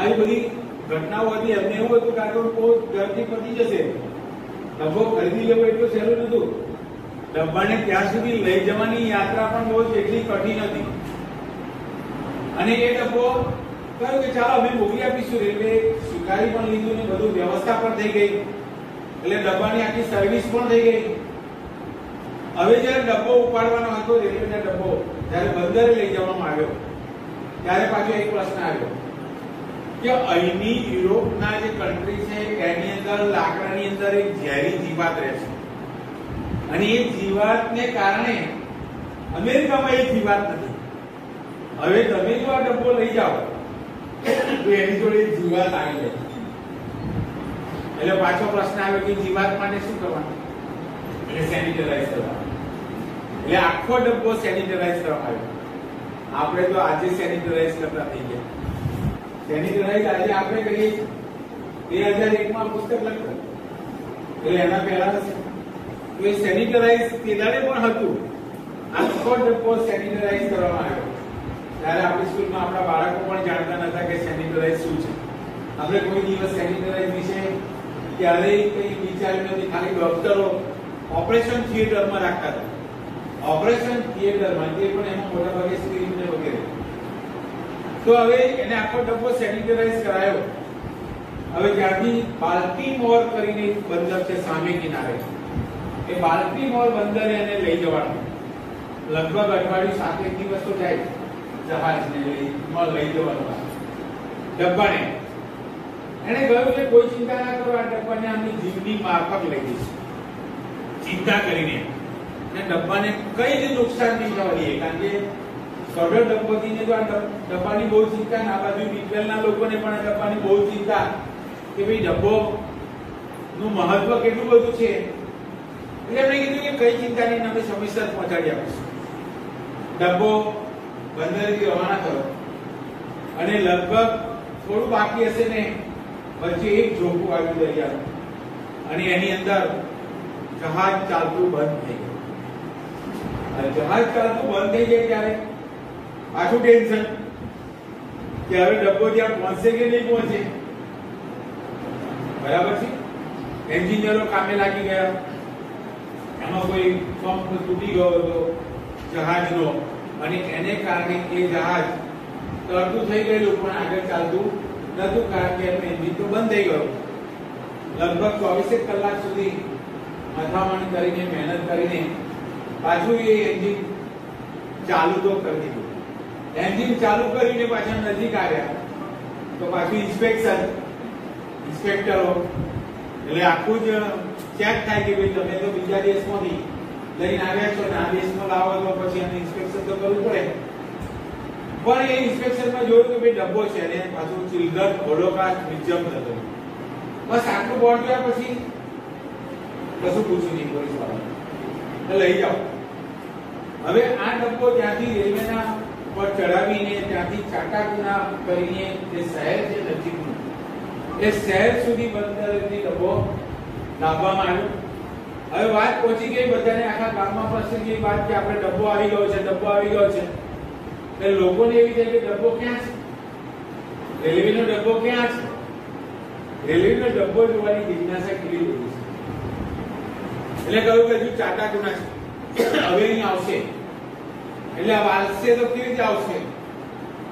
આવી બધી ઘટનાઓ હતી. એમને એવું હતું કે આગળ બહુ ઝડપથી પતી જશે, ડબ્બો ખરીદી લેવો એટલું સહેલું નતું. ડબ્બાને ત્યાં સુધી લઈ જવાની યાત્રા પણ બહુ એટલી કઠિન હતી. અને એ ડબ્બો કહ્યું કે ચાલો અમે મોકલી આપીશું. રેલવે સ્વીકારી પણ લીધું ને બધું વ્યવસ્થા પણ થઈ ગઈ, એટલે ડબ્બાની આખી સર્વિસ પણ થઈ ગઈ. હવે જયારે ડબ્બો ઉપાડવાનો હતો, રેલવેનો ડબ્બો જયારે બંદરે લઈ જવામાં આવ્યો, ત્યારે પાછો એક પ્રશ્ન આવ્યો કે અહીંની યુરોપના જે કન્ટ્રી છે એની અંદર લાકડાની અંદર એક ઝેરી જીવાત રહે છે, અને એ જીવાતને કારણે અમેરિકામાં એ જીવાત નથી. હવે તમે જો આ ડબ્બો લઈ જાઓ તો એની જોડે જીવાત આવી જાય. એટલે પાછો પ્રશ્ન આવ્યો કે જીવાત માટે શું કરવાનું? એટલે સેનિટરાઇઝ કરવાનું. એટલે આખો ડબ્બો સેનિટરાઇઝ કરવામાં આવ્યો. આપણે તો આજે સેનિટરાઇઝ કરતા થઈ ગયા. સેનિટરાઇઝ આજે આપણે કરીએ છીએ. 2001 માં પુસ્તક લખ્યું, એટલે એના પહેલા તો એ સેનિટરાઇઝ તેદાડે પણ હતું. આખો ડબ્બો સેનિટરાઇઝ કરવામાં આવ્યો. ત્યારે આપણી સ્કૂલમાં આપણા બાળકો પણ જાણતા નતા કે સેનિટરાઇઝ શું છે. આપણે કોઈ દિવસ સેનિટરાઇઝ વિશે ક્યારેય કંઈ વિચાર્યું નથી. ખાલી ડોક્ટરો ઓપરેશન થિયેટરમાં રાખતા હતા. ઓપરેશન થિયેટરમાં તે પણ એમાં મોટા ભાગે સ્ક્રીન ને વગેરે. તો હવે એને આખો ડબ્બો સેનિટરાઇઝ કરાયો. હવે ત્યાંથી બાલ્ટીમોર કરીને બંદર છે સામે કિનારે, એ બાલ્ટીમોર બંદરે એને લઈ જવાનું. લગભગ અઠવાડિયું 7 દિવસ તો જાય જહાજને લઈ જવાનું ડબ્બાને. એને કહ્યું કે કોઈ ચિંતા ના કરો, આ ડબ્બાને આમની જીવની માફક લઈ જઈશું, ચિંતા કરીને. અને ડબ્બાને કઈ જ નુકસાન નહીં થવા દઈએ, કારણ કે સડો ડબ્બો થઈને તો આ ડબ્બાની બહુ ચિંતા. આ બાજુ બીટવેલના લોકોને પણ આ ડબ્બાની બહુ ચિંતા કે ભાઈ ડબ્બો નું મહત્વ કેટલું બધું છે. એટલે એમણે કીધું કે કઈ ચિંતા નહીં, અમે સમયસર પહોંચાડી આપીશું. ડબ્બો બંદરેથી રવાના થયો, અને લગભગ થોડું બાકી હશે ને વચ્ચે એક ઝોપું આવ્યું દરિયાનું, અને એની અંદર જહાજ ચાલતું બંધ થઈ ગયું. જહાજ ચાલતું બંધ થઈ જાય ત્યારે પાછું ટેન્શન કે હવે ડબ્બો ત્યાં પહોંચશે કે નહીં પહોંચે. બરાબર છે. એન્જિનિયરો કામે લાગી ગયા. એમાં કોઈ પંપ તૂટી ગયો હતો જહાજનો, અને એને કારણે એ જહાજ તરતું થઈ ગયેલું પણ આગળ ચાલતું નતું, કારણ કે એનું એન્જિન તો બંધ થઈ ગયું. લગભગ 24 કલાક સુધી મથામણ કરીને મહેનત કરીને પાછું એ એન્જિન ચાલુ તો કરી દીધું. એન્જિન ચાલુ કરીને પાછા નજીક આવ્યા તો પાછું ઇન્સ્પેક્ટરો, એટલે આખું જ ચેક થાય કે ભાઈ તમે તો બીજા દેશમાંથી લઈને આવ્યા છો ને આ દેશમાં લાવો તો પછી એનું ઇન્સ્પેક્શન તો કરવું પડે. પણ એ ઇન્સ્પેક્શનમાં જોયું કે ભાઈ ડબ્બો છે, અને પાછું ચિલ્ડ્રન હોલોકાસ્ટ મ્યુઝિયમ થતો. બસ આટલું બોર્ડ જોયા પછી કશું પૂછ્યું નહીં પોલીસ વાળા, લઈ જાઓ. હવે આ ડબ્બો ત્યાંથી રેલવેના પર ચડાવીને ત્યાંથી ચાટાકુના કરીને જે શહેર છે નજીકનું, એ શહેર સુધી બંદરેથી ડબ્બો લાવવામાં આવ્યો. હવે વાત પહોંચી ગઈ બધાને, આખા ગામમાં પ્રસરી ગઈ વાત કે આપણે ડબ્બો આવી ગયો છે, ડબ્બો આવી ગયો છે. એટલે લોકોને એવી થાય કે ડબ્બો ક્યાં છે, રેલવેનો ડબ્બો ક્યાં છે. રેલવેનો ડબ્બો જોવાની જિજ્ઞાસા કેટલી બધી છે. એટલે કહ્યું કે હજુ ચાટાકુના છે, હવે અહીં આવશે. એટલે આ આવશે તો કેવી રીતે આવશે?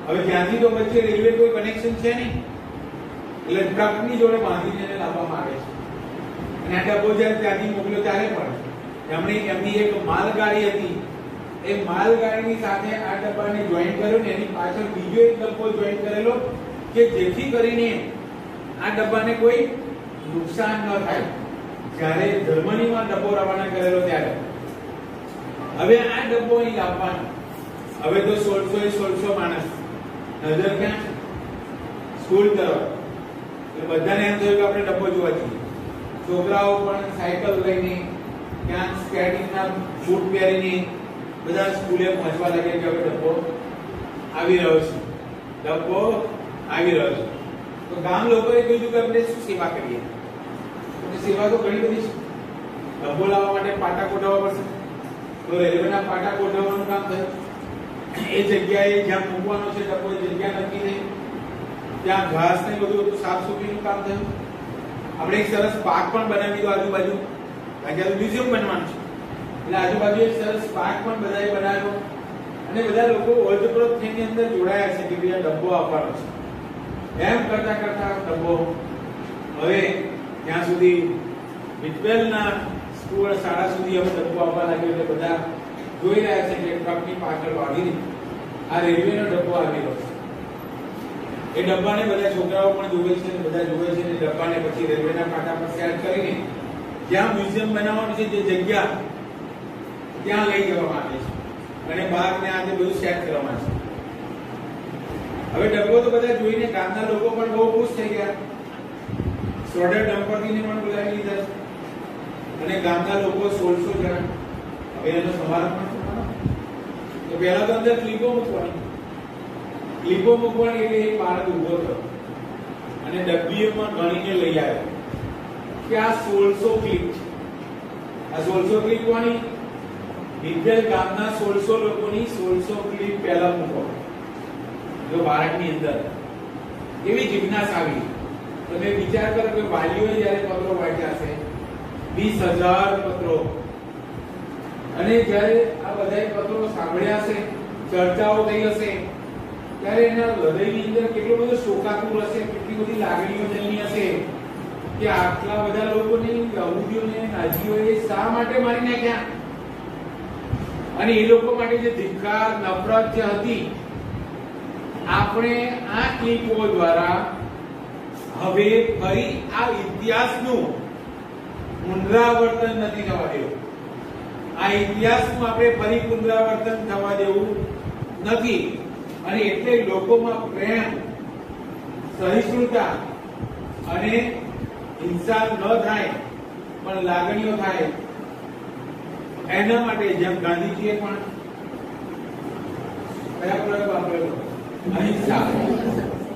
હવે ત્યાંથી તો વચ્ચે રેલવે કોઈ કનેક્શન છે નહીં, એટલે ટ્રકની જોડે બાંધીને એને લાવવામાં આવે છે. અને આ ડબ્બો જ્યારે ત્યાંથી મોકલ્યો ત્યારે પણ એમની એક માલગાડી હતી, એ માલગાડીની સાથે આ ડબ્બાને જોઈન્ટ કર્યો ને એની પાછળ બીજો એક ડબ્બો જોઈન્ટ કરેલો કે જેથી કરીને આ ડબ્બાને કોઈ નુકસાન ન થાય. જ્યારે જર્મનીમાં ડબ્બો રવાના કરેલો ત્યારે હવે આ ડબ્બો અહીં લાવવાનો. હવે તો 1600 માણસ, નજર ક્યાં? સ્કૂલ તરફ. એટલે બધાને એમ થયું કે આપણે ડબ્બો જોવા જઈએ. છોકરાઓ પણ સાયકલ લઈને, ક્યાંક સ્કેટિંગના બૂટ પહેરીને બધા સ્કૂલે પહોંચવા લાગ્યા કે હવે ડબ્બો આવી રહ્યો છે, ડબ્બો આવી રહ્યો છે. તો ગામ લોકોએ કીધું કે આપણે શું સેવા કરીએ? સેવા તો ઘણી બધી છે. ડબ્બો લાવવા માટે પાટા ગોઠવવા પડશે, તો રેલવેના પાટા ગોઠવવાનું કામ થયું. એ જગ્યાએ જ્યાં મૂકવાનો છે ડબ્બો, એ જગ્યા નક્કી થઈ. ત્યાં ઘાસ ને બધું હતું, સાફ સફાઈનું કામ થયું. આપણે એક સરસ પાર્ક પણ બનાવી દીધો આજુબાજુ, કારણ કે મ્યુઝિયમ બનવાનું છે એટલે આજુબાજુ એક સરસ પાર્ક પણ બધાએ બનાવ્યો અને બધા લોકો ઓતપ્રોત થઈને અંદર જોડાયા છે કે ભાઈ આ ડબ્બો આપવાનો છે. એમ કરતા કરતા ડબ્બો હવે ત્યાં સુધી વિટવેલના સ્કૂલ શાળા સુધી હવે ડબ્બો આવવા લાગ્યો એટલે બધા જોઈ રહ્યા છે કે ટ્રકની પાછળ વાગીને આ રેલવેનો ડબ્બો આવેલો છે. એ ડબ્બાને બધા છોકરાઓ પણ જોવે છે, બધા જોવે છે અને ડબ્બાને પછી રેલવેના પાટા પર સેટ કરીને જ્યાં મ્યુઝિયમ બનાવવાનું છે જે જગ્યા ત્યાં લઈ જવામાં આવે છે અને બહાર ને આજે બધું સેટ કરવામાં છે. હવે ડબ્બો તો બધા જોઈને ગામના લોકો પણ બહુ ખુશ થઈ ગયા. સોડર દંપતીને પણ બોલાવી લીધા અને ગામના લોકો 1600 જણા. હવે એનો સમારંભ પણ થવાનો. તો પહેલા તો અંદર ક્લિપો મૂકવાની એટલે એક બાળક ઉભો થયો અને ડબ્બીઓમાં ગણીને લઈ આવ્યો કે આ 1600 ક્લિપ છે. આ 1600 ક્લિપ કોની? વિદ્યાલ ગામના 1600 લોકોની 1600 ક્લિપ પહેલા મૂકો. જો બાળકની અંદર એવી જિજ્ઞાસા આવી. તમે વિચાર કરો કે વાલીઓએ જ્યારે પત્રો વાંચ્યા છે 20,000 પત્રો અને જ્યારે આ બધા પત્રો સાંભળ્યા છે, ચર્ચાઓ થઈ હશે, ત્યારે એના હૃદયની અંદર કેટલો બધો શોકાતુર હશે, કેટલી બધી લાગણીઓ જન્મી હશે કે આટલા બધા લોકોને યહૂદીઓને નાઝીઓએ શા માટે મારી નાખ્યા અને એ લોકો માટે જે ધિક્કાર નફરત જે હતી આપણે આ ક્લિપો દ્વારા હવે ફરી આ ઇતિહાસનું પુનરાવર્તન નથી થવા દેવું. આ ઇતિહાસનું આપણે ફરી પુનરાવર્તન થવા દેવું નથી અને એટલે લોકોમાં પ્રેમ, સહિષ્ણુતા અને હિંસા ન થાય પણ લાગણીઓ થાય એના માટે જેમ ગાંધીજીએ પણ કયા પ્રયોગ વાપરેલો? અહિંસા.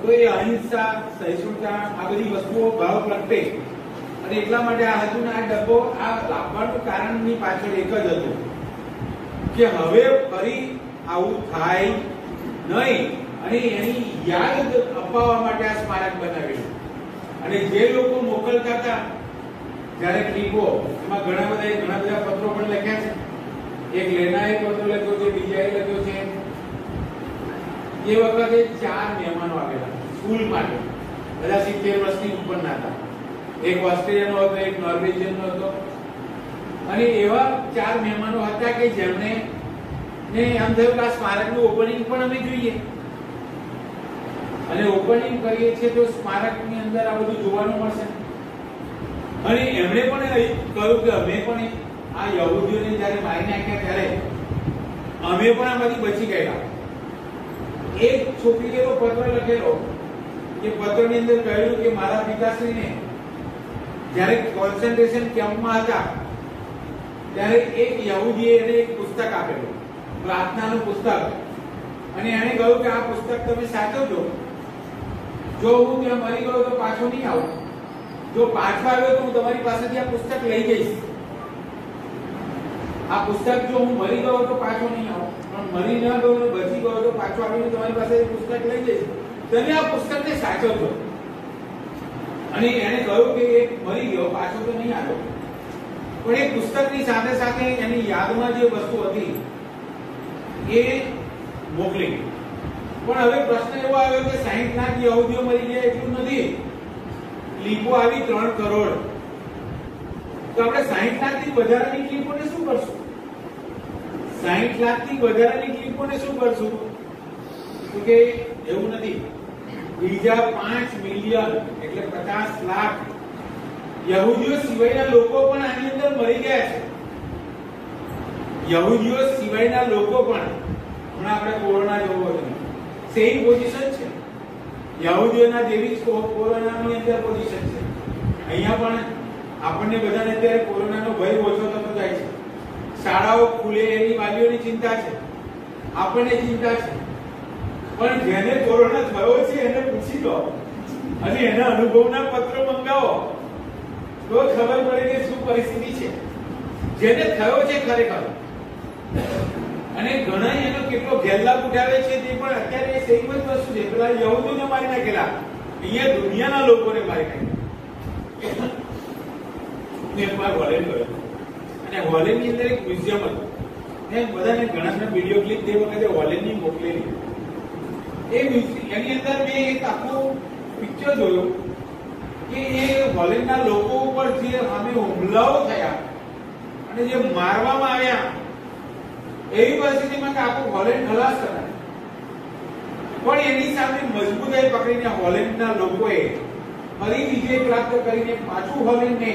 તો એ અહિંસા, સહિષ્ણુતા આ બધી વસ્તુઓ ભાવ પ્રગટે અને એટલા માટે આ હતું ને આ ડબ્બો આ લાવવાનું કારણની પાછળ એક જ હતું કે હવે ફરી આવું થાય નહીં અને એની યાદ અપાવવા માટે આ સ્મારક બનાવેલું. અને જે લોકો મોકલતા હતા જ્યારે ક્લિપો એમાં ઘણા બધા પત્રો પણ લખ્યા છે. એક લેનાએ પત્ર લખ્યો છે, બીજાએ લખ્યો છે. એ વખતે 4 મહેમાનો આવેલા સ્કૂલ માટે, બધા 70 વર્ષની ઉપરના હતા. એક ઓસ્ટ્રેલિયાનો હતો, એક નોર્વેજિયનનો હતો અને એવા 4 મહેમાનો હતા કે જેમને ને એમ થયું કે આ સ્મારકનું ઓપનિંગ પણ અમે જોઈએ અને ઓપનિંગ કરીએ છીએ તો સ્મારકની અંદર આ બધું જોવાનું મળશે. અને એમણે પણ કહ્યું કે અમે પણ આ યહૂદીઓને જ્યારે મારી નાખ્યા ત્યારે અમે પણ આમાંથી બચી ગયા. એક છોકરીએ એવો પત્ર લખેલો કે પત્રની અંદર કહ્યું કે મારા પિતાશ્રીને જ્યારે કોન્સન્ટ્રેશન કેમ્પમાં હતા ત્યારે એક યહૂદીએ એને એક પુસ્તક આપેલું, પ્રાર્થનાનું પુસ્તક, અને એને કહ્યું કે આ પુસ્તક તમે સાચવજો. જો હું ત્યાં મરી ગયો તો પાછો નહીં આવું, જો પાછો આવ્યો તો હું તમારી પાસેથી આ પુસ્તક લઈ જઈશ. આ પુસ્તક જો હું મરી ગયો તો પાછો નહીં આવું, પણ મરી ન ગયો ને બચી ગયો તો પાછો આવીને તમારી પાસે પુસ્તક લઈ જઈશ. તમે આ પુસ્તકને સાચવજો. અને એને કહ્યું કે એક મરી ગયો પાછો તો નહીં આવ્યો, પણ એ પુસ્તકની સાથે સાથે એની યાદમાં જે વસ્તુ હતી એ મોકલી. પણ હવે પ્રશ્ન એવો આવ્યો કે 60 લાખ યહૂદીઓ મરી ગયા એટલું નથી, ક્લિપો આવી 3 કરોડ. તો આપણે 60 લાખથી વધારાની ક્લિપોને શું કરશું? 60 લાખથી વધારાની ક્લિપોને શું કરશું? તો કે એવું નથી, બીજા 5 મિલિયન એટલે 50 લાખ યહૂદીઓ સિવાયના લોકો પણ આની અંદર મરી ગયા છે. યહૂદીઓ સિવાયના લોકો પણ હમણાં આપણે કોરોના જોવો છે, સેમ પોઝિશન છે. યહૂદીઓના જેવી જ કોરોનાની અંદર પોઝિશન છે. અહીંયા પણ આપણને બધાને અત્યારે કોરોનાનો ભય ઓછો થતો જાય છે. શાળાઓ ખુલે એની વાલીઓની ચિંતા છે, આપણને ચિંતા છે. પણ જેને કોરોના થયો છે એને પૂછી લો અને એના અનુભવના પત્રો મંગાવો તો ખબર પડે કે શું પરિસ્થિતિ છે. જેને થયો છે ખરેખર અને ઘણા એનો કેટલો ગેરલાભ ઉઠાવે છે તે પણ અત્યારે સેમ જ વસ્તુ છે. પેલા યહૂદીઓને મારી નાખેલા અહીંયા દુનિયાના લોકોને મારી નાખ્યા. હું એકવાર હોલેન્ડ ગયો અને હોલેન્ડની અંદર એક મ્યુઝિયમ હતું. મેં બધાને ઘણા વિડીયો ક્લિપ તે વખતે હોલેન્ડની મોકલેલી. એની અંદર મેં એક આખું પિક્ચર જોયું કે એ હોલેન્ડના લોકો ઉપર જે સામે હુમલાઓ થયા અને જે મારવામાં આવ્યા એવી પરિસ્થિતિમાં કે આખું હોલેન્ડ ખલાસ કરાય, પણ એની સામે મજબૂતાઈ પકડીને હોલેન્ડના લોકોએ ફરી વિજય પ્રાપ્ત કરીને પાછું હોલેન્ડને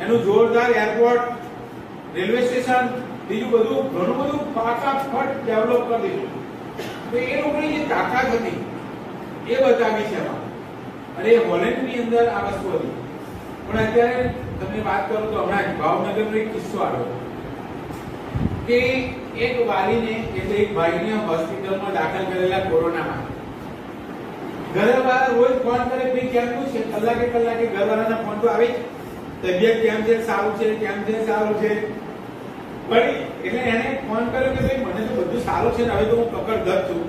એનું જોરદાર એરપોર્ટ, રેલવે સ્ટેશન, બીજું બધું ઘણું બધું ફટાફટ ડેવલપ કરી દીધું. તો એ લોકોની જે તાકાત હતી એ બતાવી છે એમાં. અને હોલેન્ડની અંદર આ વસ્તુ હતી. પણ અત્યારે તમે વાત કરો તો હમણાં ભાવનગરનો એક કિસ્સો આવ્યો કે એક વાલીને એટલે એક ભાઈને હોસ્પિટલમાં દાખલ કરેલા કોરોનામાં. ઘરવાળા રોજ ફોન કરે, ભાઈ કેમનું છે, કલાકે ઘરવાળાના ફોન તો આવે જ, તબિયત કેમ છે, સારું છે, કેમ છે, સારું છે. પણ એટલે એને ફોન કર્યો કે ભાઈ મને તો બધું સારું છે ને હવે તો હું કકડધજ છું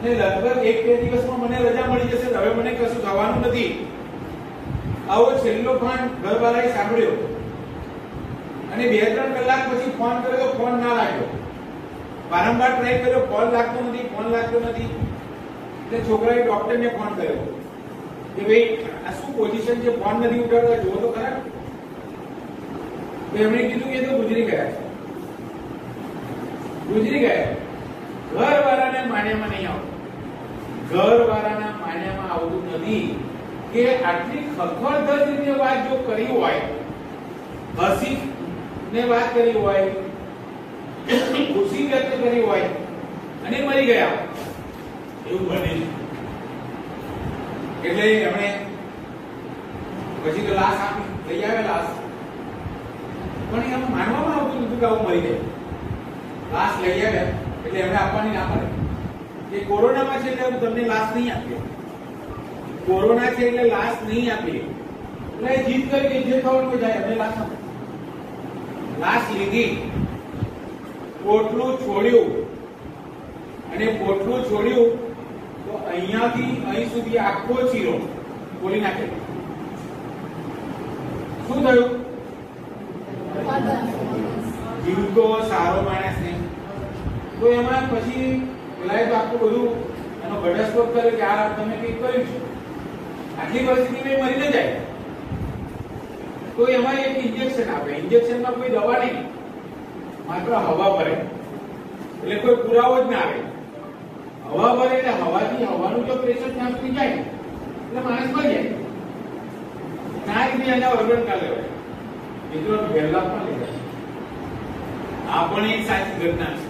અને લગભગ 1-2 દિવસમાં મને રજા મળી જશે, હવે મને કશું થવાનું નથી. આવો છેલ્લો ફોન ઘરવાળાએ સાંભળ્યો અને 2-3 કલાક પછી ફોન કર્યો તો ફોન ના લાગ્યો. વારંવાર ટ્રાય કર્યો, ફોન લાગતો નથી. એટલે છોકરાએ ડોક્ટરને ફોન કર્યો કે ભાઈ આ શું પોઝિશન છે, ફોન નથી ઉઠાવતા, જુઓ તો ખરા. એમણે કીધું કે એ તો ગુજરી ગયા. ઘરવાળાને માન્યામાં નહીં આવતું. ઘરવાળાના માન્યામાં આવતું નથી કે આટલી ખખડધજ રીતે વાત જો કરી હોય, હસી ને વાત કરી હોય, ખુશી વ્યક્ત કરી હોય અને મરી ગયા એવું બને. એટલે એમણે પછી તો લાશ આપી, લઈ આવે લાશ, પણ એમ માનવામાં આવતું નતું કે આવું મરી જાય. લાશ લઈ આવ્યા એટલે એમણે આપવાની ના પડે કે કોરોનામાં છે એટલે તમને લાશ નહીં આપીએ, કોરોના છે એટલે લાશ નહીં આપીએ. એટલે જીત કરી કે જે થવાનું જાય એમને લાશ આપે. લાશ લીધી, પોટલું છોડ્યું અને પોટલું છોડ્યું તો અહીંયાથી અહીં સુધી આખો ચીરો ખોલી નાખેલો. શું થયું? જીવતો સારો માણસ નહીં. તો એમાં પછી પેલા તો આખું બધું એનો ઘટસ્ફોટ કર્યો કે આ તમે કંઈક કર્યું છે, આટલી પરિસ્થિતિમાં મરી ન જાય. તો એમાં એક ઇન્જેક્શન આપે. ઇન્જેક્શનમાં કોઈ દવા નહીં, માત્ર હવા ભરે, એટલે કોઈ પુરાવો જ ના આવે. હવા ભરે એટલે હવાથી હવાનું જો પ્રેશર ત્યાં સુધી જાય એટલે માણસ મરી જાય. ના રીતે એના ઓર્ગન કાઢ લેવાય, મિત્રો પહેલા પણ લેવાય. આ પણ એક સાચી ઘટના છે.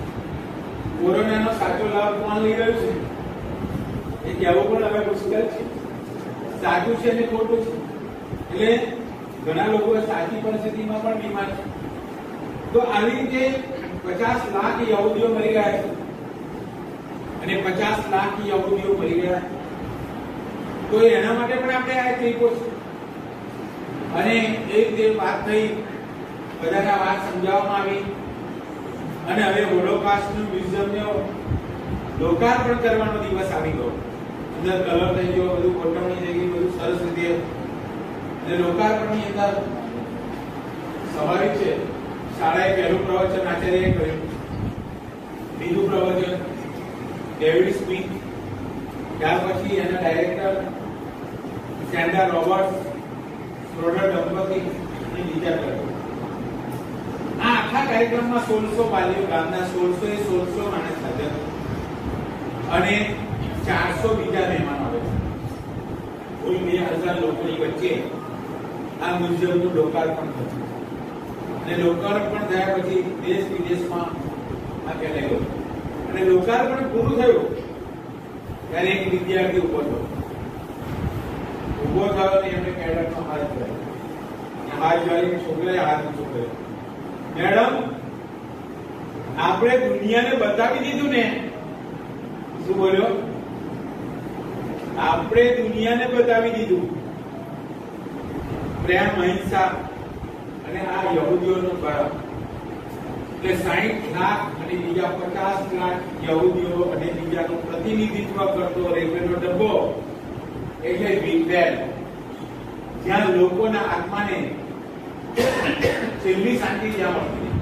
કોરોનાનો સાચો લાભ કોણ લઈ રહ્યું છે એ કહેવું પણ હવે મુશ્કેલ છે. સાચું છે ને ખોટું છે. એટલે ઘણા લોકો સાચી પરિસ્થિતિમાં પણ બીમાર છે. તો આવી રીતે 50 લાખ યહૂદીઓ મરી ગયા છે અને 50 લાખ યહૂદીઓ મરી ગયા. તો એના માટે પણ આપણે આ તરીકો છે. અને એક જે વાત થઈ, બધાના વાત સમજાવવામાં આવી અને હવે હોલોકાસ્ટનું મ્યુઝિયમને લોકાર્પણ કરવાનો દિવસ આવી ગયો. અંદર કલર થઈ ગયો, બધું ગોઠવણી થઈ ગઈ, બધું સરસ રીતે. અને લોકાર્પણની અંદર સ્વાભાવિક છે, શાળાએ પહેલું પ્રવચન આચાર્યએ કર્યું, બીજું પ્રવચન ડેવિડ સ્મિથ, ત્યાર પછી એના ડાયરેક્ટર સેન્ડા રોબર્ટ્સ, સ્રોડર દંપતી અને બીજા કર્યું. આ આખા કાર્યક્રમમાં 1600 વાલીઓ, ગામના 1600 માણસ હાજર અને 400 બીજા મહેમાનો આવે છે. કુલ 2000 લોકોની વચ્ચે આ મ્યુઝિયમનું લોકાર્પણ થયું. અને લોકાર્પણ થયા પછી દેશ વિદેશમાં આ ફેલાઈ ગયું. અને લોકાર્પણ પૂરું થયું ત્યારે એક વિદ્યાર્થી ઉભો થયો અને એમણે મેડમનો હાથ જોડ્યો. હાથ જોડીને છોકરાએ હાથ ઊંચો કર્યો. મેડમ, આપણે દુનિયાને બતાવી દીધું ને. શું બોલ્યો? આપણે દુનિયાને બતાવી દીધું પ્રેમ, અહિંસા અને આ યહૂદીઓનો બળાવ. એટલે 60 લાખ અને બીજા 50 લાખ યહૂદીઓ અને બીજાનું પ્રતિનિધિત્વ કરતો રેલવેનો ડબ્બો એટલે વિદ્વેલ, જ્યાં લોકોના આત્માને છેલ્લી શાંતિ ત્યાં મળતી હતી,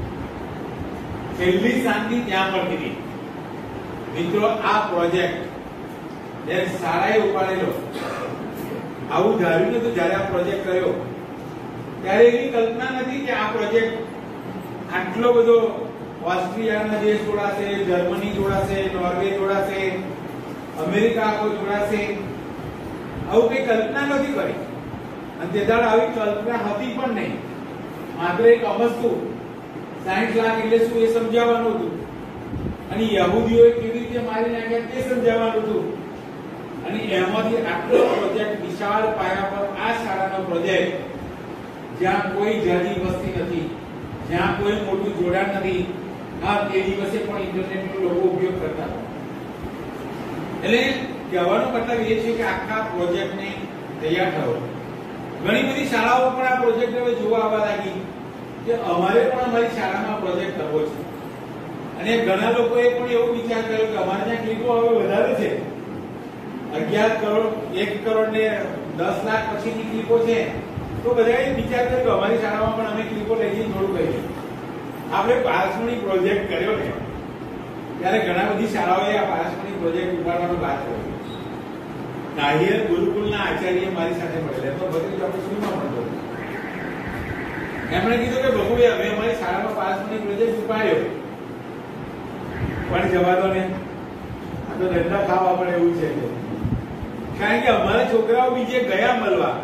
છેલ્લી શાંતિ ત્યાં મળતી હતી. મિત્રો, આ પ્રોજેક્ટ શાળાએ ઉપાડેલો, આવું ધાર્યું નતું. જયારે આ પ્રોજેક્ટ કર્યો ત્યારે એવી કલ્પના નથી કે આ પ્રોજેક્ટ આટલો બધો ઓસ્ટ્રિયાના દેશ જોડાશે, જર્મની જોડાશે, નોર્વે જોડાશે, અમેરિકા આખો જોડાશે. આવું કઈ કલ્પના નથી કરી. અને તે દાડ આવી કલ્પના હતી પણ નહીં. માત્ર એક અમસ્તુ 60 લાખ એટલે શું એ સમજાવવાનું હતું, અને યહૂદીઓએ કેવી રીતે મારી નાખ્યા તે સમજાવવાનું હતું. અને એમાંથી આટલો પ્રોજેક્ટ વિશાળ પાયા પર, આ શાળાનો પ્રોજેક્ટ, જ્યાં કોઈ જાતિ વસ્તી નથી, જ્યાં કોઈ મોટું જોડાણ નથી, હા તે દિવસે પણ ઇન્ટરનેટનો લોકો ઉપયોગ કરતા હતા. એટલે કહેવાનો મતલબ એ છે કે આખા પ્રોજેક્ટને તૈયાર થયો. ઘણી બધી શાળાઓ પણ આ પ્રોજેક્ટ હવે જોવા આવવા લાગી કે અમારે પણ અમારી શાળામાં પ્રોજેક્ટ કરવો છે. અને ઘણા લોકોએ પણ એવું વિચાર કર્યો કે અમારે ત્યાં ક્લિપો હવે વધારે છે, 11 કરોડ 1 કરોડ ને 10 લાખ પછીની ક્લિપો છે, તો બધાએ વિચાર કર્યો કે અમારી શાળામાં પણ અમે ક્લિપો લઈ જઈને થોડું કરીએ. આપણે પારસમણી પ્રોજેક્ટ કર્યો ને ત્યારે ઘણા બધી શાળાઓએ આ પારસમણી પ્રોજેક્ટ ઉપાડવાનો વાત કર્યો. નાહિયર ગુરુકુલના આચાર્ય મારી સાથે મળેલા, તો બધું આપણે સ્કૂલમાં ભણતો. એમણે કીધું કે બહુભાઈ અમે અમારી શાળામાં પારસમણી પ્રોજેક્ટ ઉપાડ્યો, પણ જવા દો ને, આ તો ધંધા ખાવા પડે એવું છે. કારણ કે અમારા છોકરાઓ બીજે ગયા મળવા,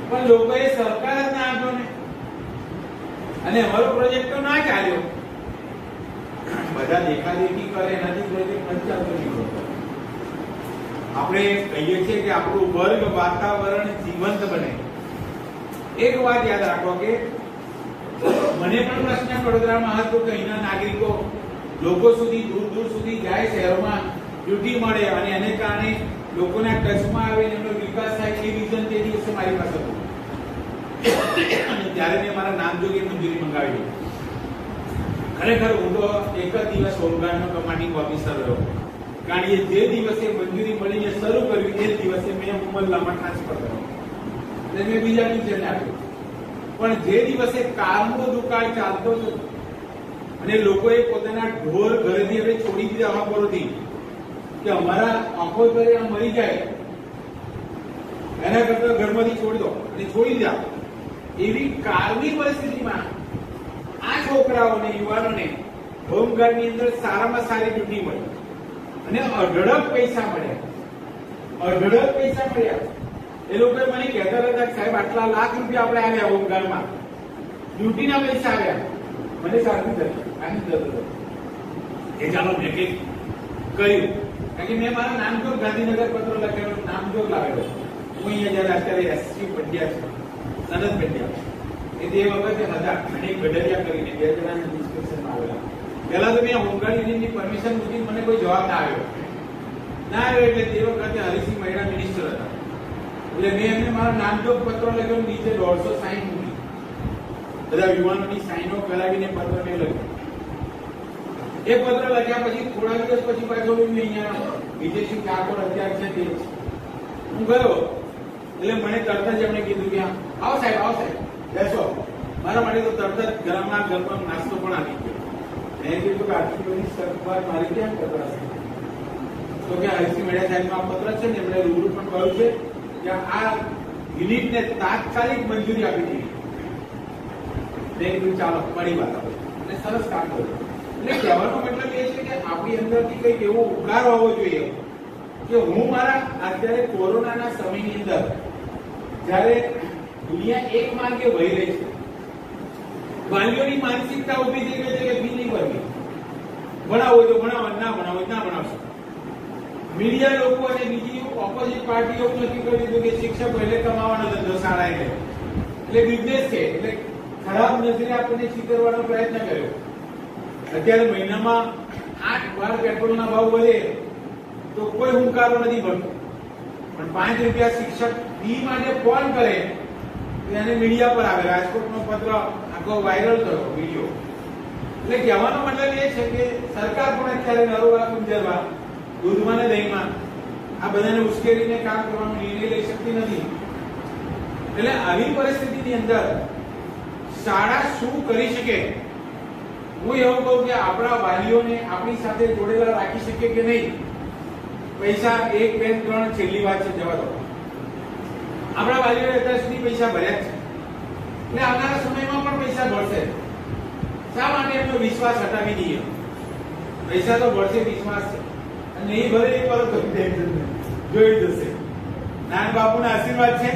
પણ લોકોએ સરકાર જ ના આપ્યો ને, અને અમારો પ્રોજેક્ટ તો ના ચાલ્યો. બધા દેખાદેખી કરે, એનાથી પ્રોજેક્ટ નથી ચાલતો. આપણે કહીએ છીએ કે આપણું વર્ગ વાતાવરણ જીવંત બને. એક વાત યાદ રાખો કે મને પણ પ્રશ્ન વડોદરામાં હતો કે અહીંના નાગરિકો લોકો સુધી, દૂર દૂર સુધી જાય, શહેરોમાં ડ્યુટી મળે અને એને કારણે લોકોના ટચમાં આવે, એમનો વિકાસ થાય, એ વિઝન તે દિવસે મારી પાસે હતું. અને ત્યારે મેં મારા નામજોગી મંજૂરી મંગાવી. ખરેખર હું તો એક જ દિવસ હોમગાર્ડનો કમાન્ડિંગ ઓફિસર રહ્યો, કારણ કે જે દિવસે મંજૂરી મળીને શરૂ કર્યું એ દિવસે મેં ઉમરલામાં ટ્રાન્સફર કર્યો, એટલે મેં બીજા ટીચરને આપ્યું. પણ જે દિવસે કારનો દુકાળ ચાલતો હતો અને લોકોએ પોતાના ઢોર ઘરેથી હવે છોડી દીધા અહોપરોથી કે અમારા આંખો ઘરે મરી જાય, એના કરતા ઘરમાંથી છોડી દો અને છોડી દીધા, એવી કારની પરિસ્થિતિમાં આ છોકરાઓને, યુવાનોને હોમગાર્ડની અંદર સારામાં સારી ડ્યુટી મળી અને અઢળક પૈસા મળ્યા. અઢળક પૈસા મળ્યા. એ લોકોએ મને કહેતા હતા કે સાહેબ આટલા લાખ રૂપિયા આપણે આવ્યા હોમગાર્ડમાં, ડ્યુટીના પૈસા આવ્યા. મને સારું થયું, આનંદ થતો. એ ચાલો મેં કંઈક કર્યું, કારણ કે મેં મારા નામજોગ ગાંધીનગર પત્ર લખેલો, નામજોગ લાવેલો. હું અહીંયા જયારે અત્યારે એસસી પંડ્યા છે, સનદ પંડ્યા, એ તે વખતે હતા અને ગઢરિયા કરીને 2 જણાના ડિસ્કશનમાં આવેલા. પહેલા તો મેં હોમગાર્ડ યુનિયનની પરમિશન મૂકી, મને કોઈ જવાબ ના આવ્યો. એટલે તે વખતે હરિસિંહ મહિડા મિનિસ્ટર હતા, એટલે મેં એમને મારા નામજોગ પત્ર લખ્યો, નીચે 150 સાઈન મૂકી, બધા યુવાનોની સાઈનો કરાવીને પત્ર મેં લખ્યો. એ પત્ર લખ્યા પછી થોડા દિવસ પછી પાછો અહીંયા વિજયસિંહ ઠાકોર અત્યારે છે તે હું ગયો, એટલે મને તરત જ એમણે કીધું કે આવો સાહેબ બેસો. મારા માટે તો તરત જ ગરમના ગરમ નાસ્તો પણ આપી ગયો. મેં કીધું કે આટલી બધી સરકાર મારી કેમ પત્ર છે? તો કે હરિસિંહ મેડા સાહેબનો આ પત્ર છે ને, એમણે રૂબરૂ પણ કહ્યું છે કે આ યુનિટને તાત્કાલિક મંજૂરી આપી દીધી. મેં કીધું ચાલો મળી વાત આવે, અને સરસ કામ કર્યું. એટલે કહેવાનો મતલબ એ છે કે આપણી અંદરથી કંઈક એવો ઉકાર હોવો જોઈએ કે હું મારા અત્યારે કોરોનાના સમયની અંદર જ્યારે દુનિયા એક માર્ગે વહી રહી છે, વાલીઓની માનસિકતા ઉભી થઈ ગઈ છે કે ફી નહીં ભરવી, ભણાવો તો ભણાવો, ના ભણાવો ના ભણાવશો. મીડિયા લોકો અને બીજી ઓપોઝિટ પાર્ટીઓ નક્કી કરી દીધું કે શિક્ષક પહેલે કમાવાનો ધંધો શાળા એટલે બિઝનેસ છે, એટલે ખરાબ નજરે આપણને ચીતરવાનો પ્રયત્ન કર્યો. અત્યારે મહિનામાં 8-12 પેટ્રોલના ભાવ વધે તો કોઈ હુંકારો નથી ભરતો, પણ 5 રૂપિયા શિક્ષક ફી માટે ફોન કરે તો એને મીડિયા પર આવે. રાજકોટનો પત્ર આખો વાયરલ થયો વિડીયો. એટલે કહેવાનો મતલબ એ છે કે સરકાર પણ અત્યારે નરોડા કુંજરવા, દૂધમાં ને દહીંમાં આ બધાને ઉશ્કેરીને કામ કરવાનો નિર્ણય લઈ શકતી નથી. એટલે આવી પરિસ્થિતિની અંદર શાળા શું કરી શકે? હું એવું કહું કે આપણા વાલીઓને આપણી સાથે જોડેલા રાખી શકીએ કે નહીં? પૈસા 1, 2, 3 છેલ્લી વાત છે, જવા દો. આપણા વાલીઓએ અત્યાર સુધી પૈસા ભર્યા છે, એટલે આવનારા સમયમાં પણ પૈસા ભરશે. શા માટે એમનો વિશ્વાસ હટાવી દઈએ? પૈસા તો ભરશે, વિશ્વાસ છે. અને નહીં ભરે એ પર જોઈ જશે. નાન બાપુના આશીર્વાદ છે,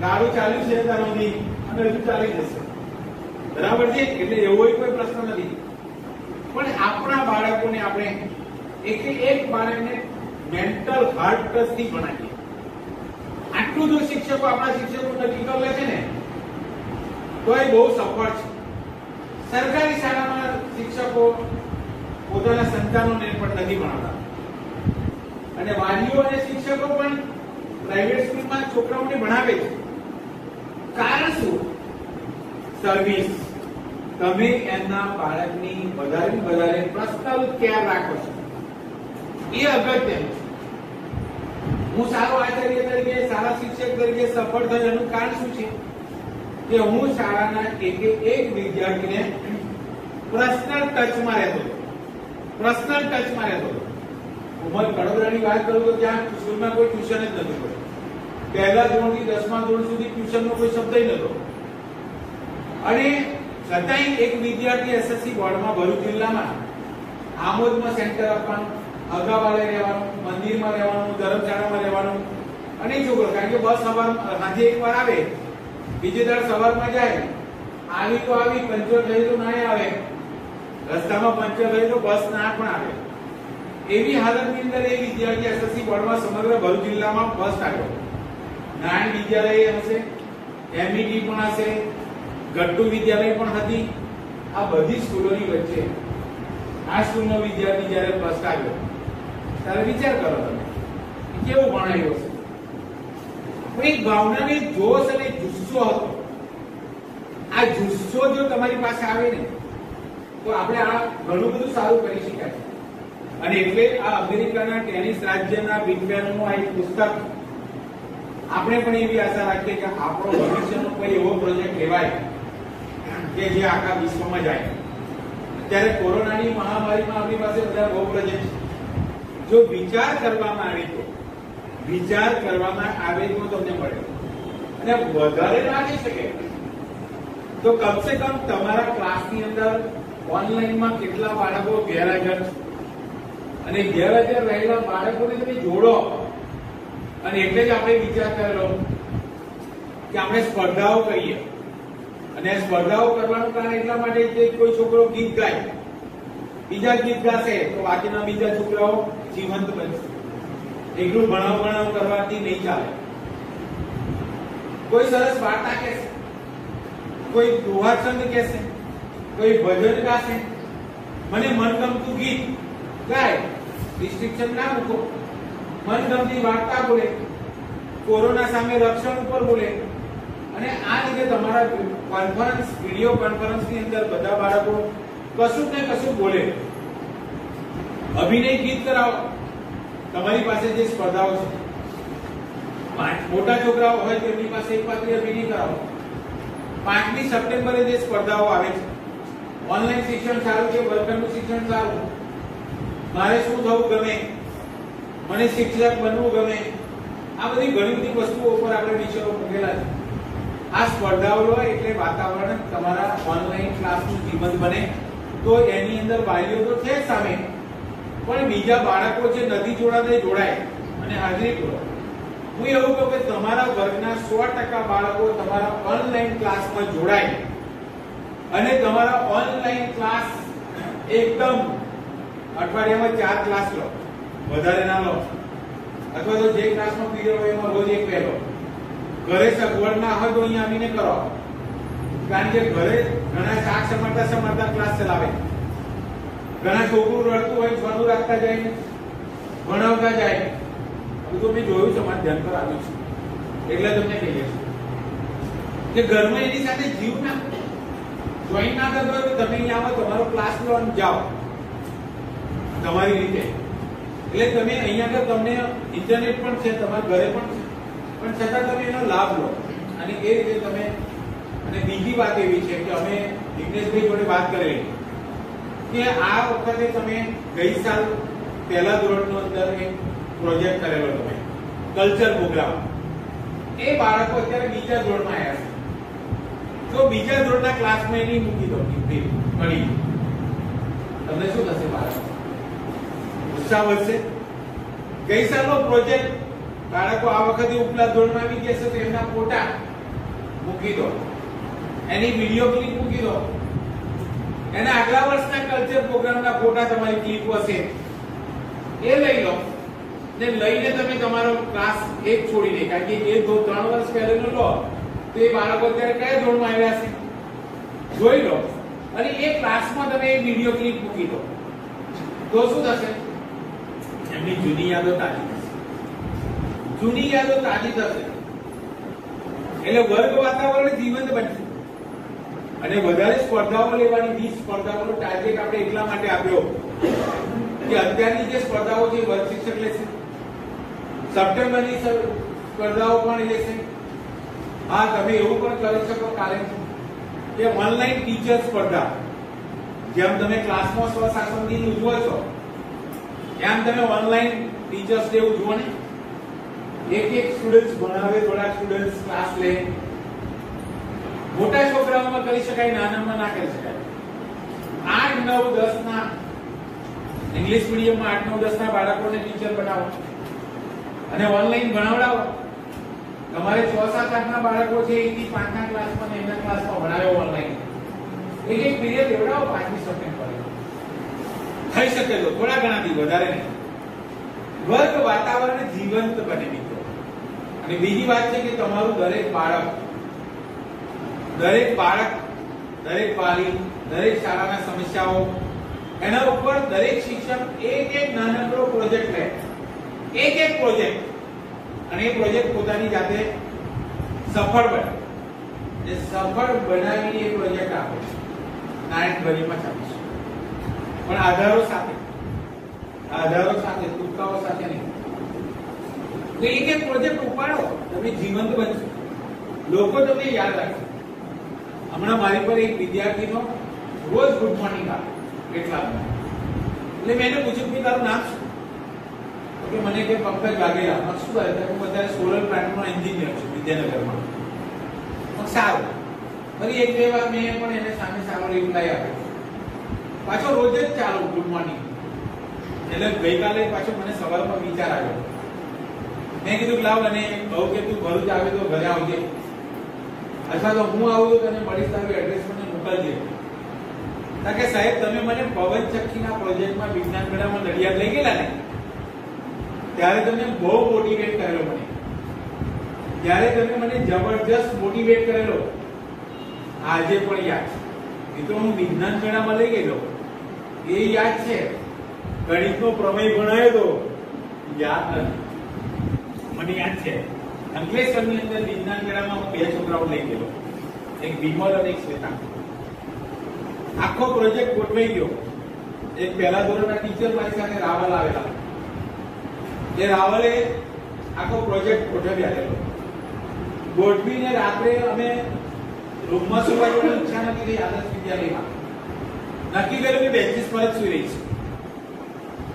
ગાડું ચાલ્યું છે તારોની અને હજુ ચાલી જશે. બરાબર છે? એટલે એવો કોઈ પ્રશ્ન નથી. પણ આપણા બાળકોને આપણે એક બાળકને મેન્ટલ હાર્ટ ટચથી ભણાવીએ. આટલું જો શિક્ષકો, આપણા શિક્ષકો નક્કી કરી લે છે ને, તો એ બહુ સફળ છે. સરકારી શાળામાં શિક્ષકો પોતાના સંતાનોને પણ નથી ભણાવતા, અને વાલીઓ અને શિક્ષકો પણ પ્રાઇવેટ સ્કૂલમાં છોકરાઓને ભણાવે છે. કારણ શું? સર્વિસ. તમે એમના બાળકની વધારે પર્સનલ કેર રાખો છો, એ અગત્યનું છે. હું સારો આચાર્ય તરીકે, સારા શિક્ષક તરીકે સફળ થયો એનું કારણ શું છે? કે હું શાળાના એક વિદ્યાર્થીને પર્સનલ ટચમાં રહેતો હતો. ઉમર વડોદરાની વાત કરું તો ત્યાં સ્કૂલમાં કોઈ ટ્યુશન જ નથી પડતું. પહેલા ધોરણથી 10મા ધોરણ સુધી ટ્યુશનનો કોઈ શબ્દ નહોતો. અને છતાંય એક વિદ્યાર્થી એસએસસી બોર્ડમાં ભરૂચ જિલ્લામાં આમોદમાં સેન્ટર આપવાનું, અગાવાલે રહેવાનું, મંદિરમાં રહેવાનું, ધર્મશાળામાં રહેવાનું. અને છોકરો, કારણ કે બસ સાંજે એકવાર આવે, બીજે દાડ સવારમાં જાય, આવી તો આવી, પંચર થઈ તો ના આવે, રસ્તામાં પંચર થઈ તો બસ ના પણ આવે. એવી હાલતની અંદર એ વિદ્યાર્થી એસએસસી બોર્ડમાં સમગ્ર ભરૂચ જિલ્લામાં ફર્સ્ટ આવ્યો. નારાયણ વિદ્યાલય હશે, એમઈટી પણ હશે, ગટ્ટુ વિદ્યાલય પણ હતી. આ બધી સ્કૂલોની વચ્ચે આ સ્કૂલનો વિદ્યાર્થી જ્યારે ફર્સ્ટ આવ્યો, ત્યારે વિચાર કરો તમે કેવું ભણાયો હશે. એક ભાવનાની જોશ અને જુસ્સો હતો. આ જુસ્સો જો તમારી પાસે આવે ને, તો આપણે આ ઘણું બધું સારું કરી શકાય. અને એટલે આ અમેરિકાના ટેનિસ રાજ્યના વિદ્વાનોનું આ એક પુસ્તક, આપણે પણ એવી આશા રાખીએ કે આપણો ભવિષ્યનો કોઈ એવો પ્રોજેક્ટ લેવાય કે જે આખા વિશ્વમાં જાય. ત્યારે કોરોનાની મહામારીમાં આપણી પાસે બધા બહુ પ્રોજેક્ટ છે. જો વિચાર કરવામાં આવે તો તમને મળે, અને વધારે લાગી શકે તો કમસે કમ તમારા ક્લાસની અંદર ઓનલાઈનમાં કેટલા બાળકો ગેરહાજર છે, અને ગેરહાજર રહેલા બાળકોને તમે જોડો. અને એટલે જ આપણે વિચાર કરેલો કે આપણે સ્પર્ધાઓ કરીએ. અને સ્પર્ધાઓ કરવાનું કારણ એટલા માટે કે કોઈ છોકરો ગીત ગાય, બીજા ગીત ગાશે તો બાકીના બીજા છોકરાઓ જીવંત બનશે. એકલું ભણાવ કરવાથી નહીં ચાલે. કોઈ સરસ વાર્તા કહેશે, કોઈ દોહા છંદ કહેશે, કોઈ ભજન ગાશે, મને મનગમતું ગીત ગાય, રિસ્ટ્રિક્શન ના મૂકો, મનગમતી વાર્તા બોલે, કોરોના સામે રક્ષણ ઉપર બોલે. અને આ રીતે તમારા કોન્ફરન્સ, વિડીયો કોન્ફરન્સની અંદર બધા બાળકો કશું ને કશું બોલે. અભિનય ગીત કરાવો. તમારી પાસે જે સ્પર્ધાઓ છે, મોટા છોકરાઓ હોય તો એમની પાસે એક પાત્રી અભિનય કરાવો. 5મી સપ્ટેમ્બરે જે સ્પર્ધાઓ આવે છે, ઓનલાઈન શિક્ષણ સારું કે વર્ગખંડનું શિક્ષણ સારું, મારે શું થવું ગમે, મને શિક્ષક બનવું ગમે, આ બધી ઘણી બધી વસ્તુઓ ઉપર આપણે વિષયો મૂકેલા છે. આ સ્પર્ધાઓ લો એટલે વાતાવરણ તમારા ઓનલાઈન ક્લાસનું જીવંત બને. તો એની અંદર વાલીઓ તો છે સામે, પણ બીજા બાળકો જે નથી જોડાતા જોડાય અને હાજરી પૂરો. હું એવું કહું કે તમારા વર્ગના 100% બાળકો તમારા ઓનલાઈન ક્લાસમાં જોડાય, અને તમારા ઓનલાઈન ક્લાસ એકદમ અઠવાડિયામાં 4 ક્લાસ લો, વધારે ના લો. અથવા તો જે ક્લાસમાં પીરિયડ હોય એમાં રોજ એક પહેલો. ઘરે સગવડ ના હોય તો અહીંયા આવીને કરો, કારણ કે ઘરે ઘણા શાક સમારતા ક્લાસ ચલાવે, ઘણા છોકરું રડતું હોય છોનું રાખતા જાય, ભણાવતા જાય. તો મેં જોયું છે, મારે ધ્યાન પર આવ્યું છે, એટલે તમને કહીએ છીએ કે ઘરમાં એની સાથે જીવ ના જોઈન ના કરતો હોય તો તમે અહીંયા આવો, તમારો ક્લાસ લો અને જાઓ તમારી રીતે. એટલે તમે અહીંયા આગળ તમને ઇન્ટરનેટ પણ છે, તમારા ઘરે પણ છે, પણ છતાં તમે એનો લાભ લો અને એ રીતે તમે. અને બીજી વાત એવી છે કે અમે વિઘ્નેશભાઈ જોડે વાત કરેલી કે આ વખતે તમે ગઈ સાલ પહેલા ધોરણનો અંદર એક પ્રોજેક્ટ કરેલો તમે કલ્ચર પ્રોગ્રામ. એ બાળકો અત્યારે બીજા ધોરણમાં આવ્યા છે, તો બીજા ધોરણના ક્લાસમાં એની મૂકી દો ઘણી. તમને શું થશે? બાળકો ઉત્સાહ વધશે. ગઈ સાલનો પ્રોજેક્ટ બાળકો આ વખતે ઉપલા ધોરણમાં આવી ગયા છે તો એમના ફોટા મૂકી દો, એની વિડીયો ક્લિપ મૂકી દો, એના આગલા વર્ષના કલ્ચર પ્રોગ્રામના ફોટા તમારી ક્લિપ હશે એ લઈ લો ને લઈને તમે તમારો ક્લાસ એક છોડીને, કારણ કે એ 3 વર્ષ પહેલાનો લો તો એ બાળકો અત્યારે કયા ધોરણમાં આવ્યા છે જોઈ લો અને એ ક્લાસમાં તમે એ વિડીયો ક્લિપ મૂકી દો તો શું થશે? એમની જૂની યાદો તાજી થશે. જૂની યાદો તાજી થશે એટલે વર્ગ વાતાવરણ જીવંત બનશે. અને વધારે સ્પર્ધાઓ લેવાની 20 સ્પર્ધાઓનો ટાર્ગેટ આપણે એટલા માટે આપ્યો કે અત્યારની જે સ્પર્ધાઓ છે વર્ગ શિક્ષક લેશે, સપ્ટેમ્બરની સ્પર્ધાઓ પણ લેશે. હા, તમે એવું પણ કરી શકો કાલે કે ઓનલાઈન ટીચર સ્પર્ધા, જેમ તમે ક્લાસમાં સ્વશાસન દિન ઉજવો છો એમ તમે ઓનલાઈન ટીચર્સ ડે ઉજવો ને. એક સ્ટુડન્ટ્સ ભણાવે, થોડા સ્ટુડન્ટ્સ ક્લાસ લે. મોટા છોકરાઓમાં કરી શકાય, નાનામાં ના કરી શકાય. 8, 9, 10 ના ઇંગ્લિશ મીડિયમમાં 8, 9, 10 ના બાળકોને ટીચર બનાવો અને ઓનલાઈન ભણાવડાવો. તમારે 6, 7, 8 ના બાળકો છે 1 થી 5 ના ક્લાસમાં ને એના ક્લાસમાં ભણાવ્યો ઓનલાઈન. એક પીરિયડ લેવડાવો 5 સેકન્ડ પર. થઈ શકે તો થોડા ઘણાથી વધારે નહીં. વર્ગ વાતાવરણ જીવંત બને મિત્રો. અને બીજી વાત છે કે તમારું દરેક બાળક, દરેક વાલી, દરેક શાળાના સમસ્યાઓ એના ઉપર દરેક શિક્ષક એક નાનકડો પ્રોજેક્ટ લે, એક પ્રોજેક્ટ, અને એ પ્રોજેક્ટ પોતાની જાતે સફળ બને. એ સફળ બનાવીને એ પ્રોજેક્ટ આપે. નારાયણભરીમાં ચાલીશું પણ આધારો સાથે, તુક્કાઓ સાથે નહીં. તો એક પ્રોજેક્ટ ઉપાડો, તમે જીવંત બનશો, લોકો તમને યાદ રાખશે. હમણાં મારી પર એક વિદ્યાર્થીનો રોજ ગુડ મોર્નિંગ આવે કેટલા, એટલે મેં એને પૂછ્યું કે તારું નામ શું? તો કે મને કે પંકજ વાઘેલા. શું કરે? હું અત્યારે સોલર પ્લાન્ટનો એન્જિનિયર છું વિદ્યાનગરમાં. સારું. ફરી 1-2 વાર મેં પણ એને સામે સારો રિપ્લાય આપ્યો. પાછો રોજ જ ચાલુ ગુડ મોર્નિંગ. એટલે ગઈકાલે પાછો મને સવારમાં વિચાર આવ્યો. મેં કીધું લાવ અને કહું કે તું ભરૂચ આવે તો ઘરે આવજે, અથવા તો હું આવું તો તને મળીશ, તારું એડ્રેસ મને મોકલજે. કે સાહેબ તમે મને પવનચક્કીના પ્રોજેક્ટમાં વિજ્ઞાન મેળામાં નડિયાદ લઈ ગયેલા ને, ત્યારે તમે બહુ મોટિવેટ કરેલો મને. ત્યારે તમે મને જબરજસ્ત મોટિવેટ કરેલો. આજે પણ યાદ છે. મિત્રો હું વિજ્ઞાન મેળામાં લઈ ગયેલો એ યાદ છે. ગણિતનો પ્રમેય ભણાયો તો યાદ નથી, મને યાદ છે. અંકલેશ્વરની અંદર વિજ્ઞાન મેળામાં હું 2 છોકરાઓ લઈ ગયેલો, એક વિમલ અને એક શ્વેતા. આખો પ્રોજેક્ટ ગોઠવાઈ ગયો. એક પહેલા ધોરણના ટીચર મારી સાથે રાવલ આવેલા. એ રાવલે આખો પ્રોજેક્ટ ગોઠવી આવેલો. ગોઠવીને રાત્રે અમે રૂમમાં સુવા જવાની ઈચ્છા નથી થઈ આદર્શ વિદ્યાલયમાં. નક્કી કર્યું કે બેન્ચીસ પર જ સુઈ રહીશ.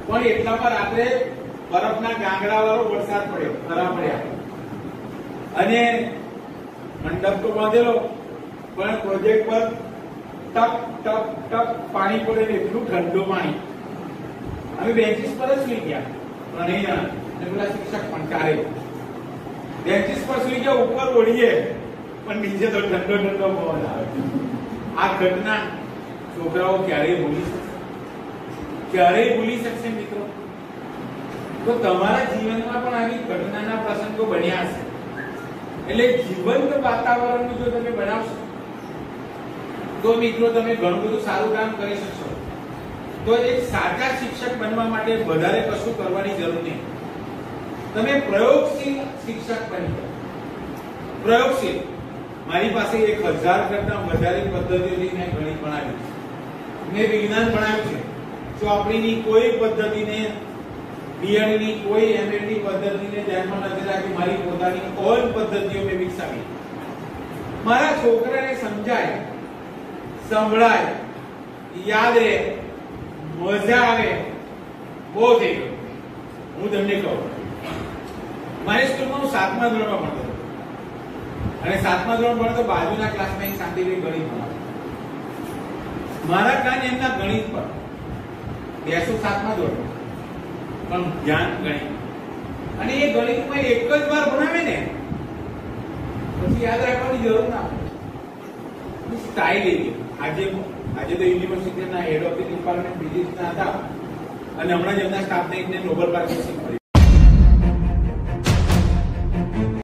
પણ એટલામાં રાત્રે બરફના ગાંગડા વાળો વરસાદ પડ્યો, ખરા પડ્યા, અને મંડપ તો બાંધેલો પણ પ્રોજેક્ટ પર ટપ ટપ ટપ પાણી પડે ને એટલું ઠંડુ પાણી. અમે બેન્ચીસ પર જ સુઈ ગયા. ત્રણેય અને પેલા શિક્ષક પણ ચારે બેન્ચીસ પર સુઈ ગયા. ઉપર ઓઢીએ પણ નીચે તો ઠંડો ઠંડો પવન આવે. આ ઘટના છોકરાઓ ક્યારેય ભૂલી શકશે મિત્રો? તો તમારા જીવનમાં પણ આવી ઘટનાના પ્રસંગો બન્યા હશે. એટલે જીવંત વાતાવરણનું જો તમે બનાવશો તો મિત્રો તમે ઘણું બધું સારું કામ કરી શકશો. તો એક સાચા શિક્ષક બનવા માટે વધારે કશું કરવાની જરૂર નહીં. તમે પ્રયોગશીલ શિક્ષક બની જાઓ. પ્રયોગશીલ. મારી પાસે 1000 કરતા વધારે પદ્ધતિઓથી મેં ગણિત ભણાવ્યું છે, મેં વિજ્ઞાન ભણાવ્યું છે. ચોપડીની કોઈ પદ્ધતિને બીએડ ની કોઈ એમએડ ની પદ્ધતિને ધ્યાનમાં નથી રાખી, મારી પોતાની ઓન પદ્ધતિઓ મેં વિકસાવી. મારા છોકરાને સમજાય, સંભળાય, યાદ રહે, મજા આવે, બહુ થઈ ગયું. હું તમને કહું, મારી સ્કૂલમાં હું 7મા ધોરણમાં ભણતો હતો અને 7મા ધોરણ ભણતો બાજુના ક્લાસમાં એક શાંતિભાઈ ગણિત ભણાવતા. મારા કાન એમના ગણિત પર બેસો 7મા ધોરણ પણ ધ્યાન ગણિત, અને એ ગણિતમાં એક જ વાર ભણાવે ને પછી યાદ રાખવાની જરૂર ના પડે. સ્ટાઇલ એવી. આજે તો યુનિવર્સિટીના હેડ ઓફ ધ ડિપાર્ટમેન્ટ ફિઝિક્સના હતા અને હમણાં જ એમના સ્ટાફને એકને નોબેલ પારિતોષિક મળ્યું.